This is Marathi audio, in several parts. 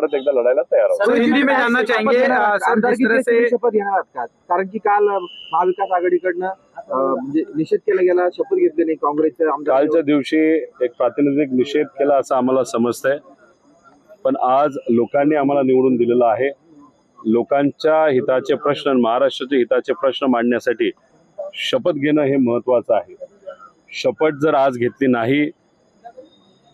परत एकदा लढायला तयार आहोत। हिंदी में जानना चाहेंगे सर, जिस तरह से शपथ घेणार आहात का? कारण की काल महाविकास आघाडीकडनं म्हणजे निषेध केला गेला, शपथ घेतली नाही काँग्रेसचे आमदार। कालच्या दिवशी एक प्रातिनिधिक निषेध केला असं आम्हाला समजतंय, पण आज लोकांनी आम्हाला निवडून दिलेलं आहे। लोकांच्या हिताचे प्रश्न, महाराष्ट्राचे हिताचे प्रश्न मांडण्यासाठी शपथ घेणं हे महत्वाचं आहे। शपथ जर आज घेतली नाही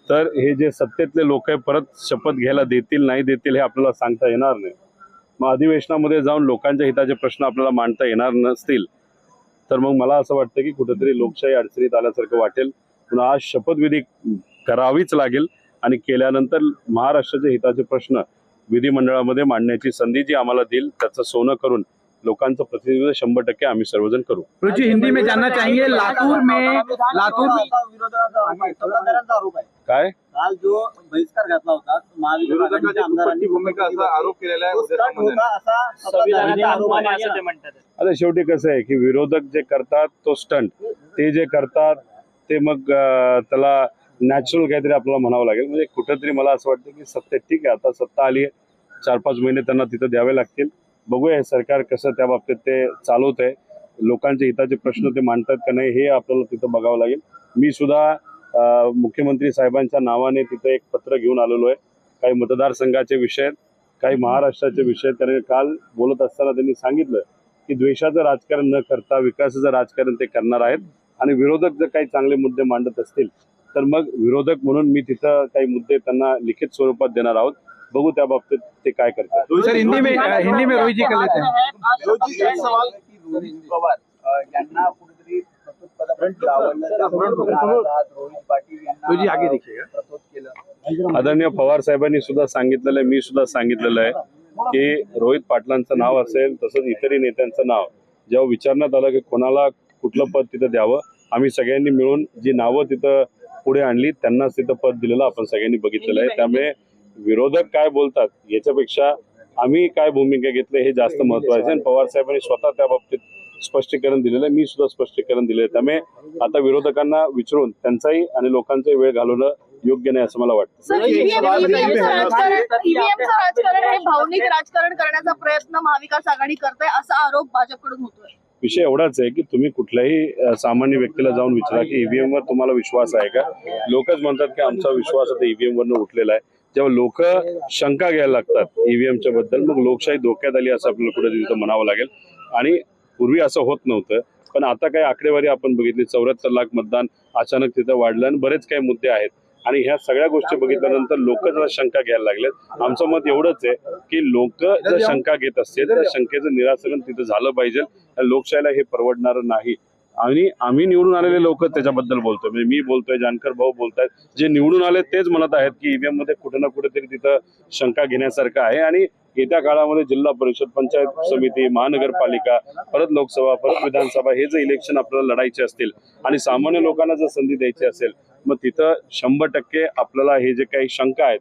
तर हे जे सत्तेतले लोक आहे परत शपथ घ्यायला देतील नाही देतील हे आपल्याला सांगता येणार नाही। मग अधिवेशनामध्ये जाऊन लोकांच्या हिताचे प्रश्न आपल्याला मांडता येणार नसतील तर मग मला असं वाटतं की कुठेतरी लोकशाही अडचणीत आल्यासारखं वाटेल। पुन्हा आज शपथविधी करावीच लागेल आणि केल्यानंतर महाराष्ट्राच्या हिताचे प्रश्न विधिमंडळामध्ये मांडण्याची संधी जी आम्हाला देईल त्याचं सोनं करून लोकांचं प्रतिनिधित्व 100% आम्ही सर्वजन करू। जी हिंदी में जानना चाहेंगे, लातूर में काय काल जो बहिष्कार घातला होता महाविकास आघाडीच्या आमदारांनी भूमिका असा आरोप केलेला आहे। आता शेवटी कसं आहे की विरोधक जे करतात तो स्टंट, ते जे करतात ते मग त्याला नॅचरल काहीतरी आपल्याला म्हणावं लागेल। म्हणजे कुठेतरी मला असं वाटतं की सत्तेत ठीक आहे, आता सत्ता आली आहे, 4-5 महिने त्यांना तिथं द्यावे लागतील। बघूया हे सरकार कसं त्या बाबतीत ते चालवत आहे, लोकांच्या हिताचे प्रश्न ते मांडतात का नाही हे आपल्याला तिथं बघावं लागेल। मी सुद्धा मुख्यमंत्री साहेबांच्या नावाने तिथं एक पत्र घेऊन आलेलो आहे। काही मतदारसंघाचे विषय, काही महाराष्ट्राचे विषय। कारण काल बोलत असताना त्यांनी सांगितलं की द्वेषाचं राजकारण न करता विकासाचं राजकारण ते करणार आहेत आणि विरोधक जर काही चांगले मुद्दे मांडत असतील तर मग विरोधक म्हणून मी तिथं काही मुद्दे त्यांना लिखित स्वरूपात देणार आहोत। बघू त्या बाबतीत ते काय करतात। सर हिंदी में रोहित जी कर लेते हैं। सवाल की रोहित पवार यांना कुठेतरी जी आगे देखिएगा। आदरणीय पवार साहेबांनी सुद्धा सांगितलेलं आहे, मी सुद्धा सांगितलेलं आहे की रोहित पाटलांचं नाव असेल तसंच इतरही नेत्यांचं नाव जेव्हा विचारण्यात आलं की कोणाला कुठलं पद तिथं द्यावं, आम्ही सगळ्यांनी मिळून जी नावं तिथं पुढे आणली त्यांनाच तिथं पद दिलेलं आपण सगळ्यांनी बघितलेलं आहे। त्यामुळे विरोधक काय बोलतात याच्यापेक्षा आम्ही काय भूमिका घेतली हे जास्त महत्वाचं आहे। पवार साहेबांनी स्वतः त्या बाबतीत स्पष्टीकरण दिलेलं आहे, मी सुद्धा स्पष्टीकरण दिले आहे। त्यामुळे आता विरोधकांना विचारून त्यांचाही आणि लोकांचाही वेळ घालवणं योग्य नाही असं मला वाटतं। ईव्हीएमचं राजकारण हे भावनिक राजकारण करण्याचा प्रयत्न महाविकास आघाडी करते असा आरोप भाजपकडून होतोय। विषय एवढाच आहे की तुम्ही कुठल्याही सामान्य व्यक्तीला जाऊन विचारा की ईव्हीएम वर तुम्हाला विश्वास आहे का? लोकच म्हणतात की आमचा विश्वास आता ईव्हीएम वरनं उठलेला आहे। जेव्हा लोक शंका घ्यायला लागतात ईव्हीएमच्या बद्दल मग लोकशाही धोक्यात आली असं आपल्याला कुठे तिथं म्हणावं लागेल। आणि पूर्वी असं होत नव्हतं, पण आता काही आकडेवारी आपण बघितली, 74 लाख मतदान अचानक तिथं वाढलं आणि बरेच काही मुद्दे आहेत आणि ह्या सगळ्या गोष्टी बघितल्यानंतर लोक जरा शंका घ्यायला लागलेत। आमचं मत एवढंच आहे की लोक जर शंका घेत असतील तर शंकेचं निराकरण तिथं झालं पाहिजे। लोकशाहीला हे परवडणार नाही आणि आम्ही निवडून आलेले लोक त्याच्याबद्दल बोलतोय, म्हणजे मी बोलतोय, जानकर भाऊ बोलतायत, जे निवडून आले तेच म्हणत आहेत की ईव्हीएम मध्ये कुठं ना कुठेतरी तिथं शंका घेण्यासारखं आहे। आणि येत्या काळामध्ये जिल्हा परिषद, पंचायत समिती, महानगरपालिका, परत लोकसभा, परत विधानसभा हे जे इलेक्शन आपल्याला लढायचे असतील आणि सामान्य लोकांना जर संधी द्यायची असेल मग तिथं 100% आपल्याला हे जे काही शंका आहेत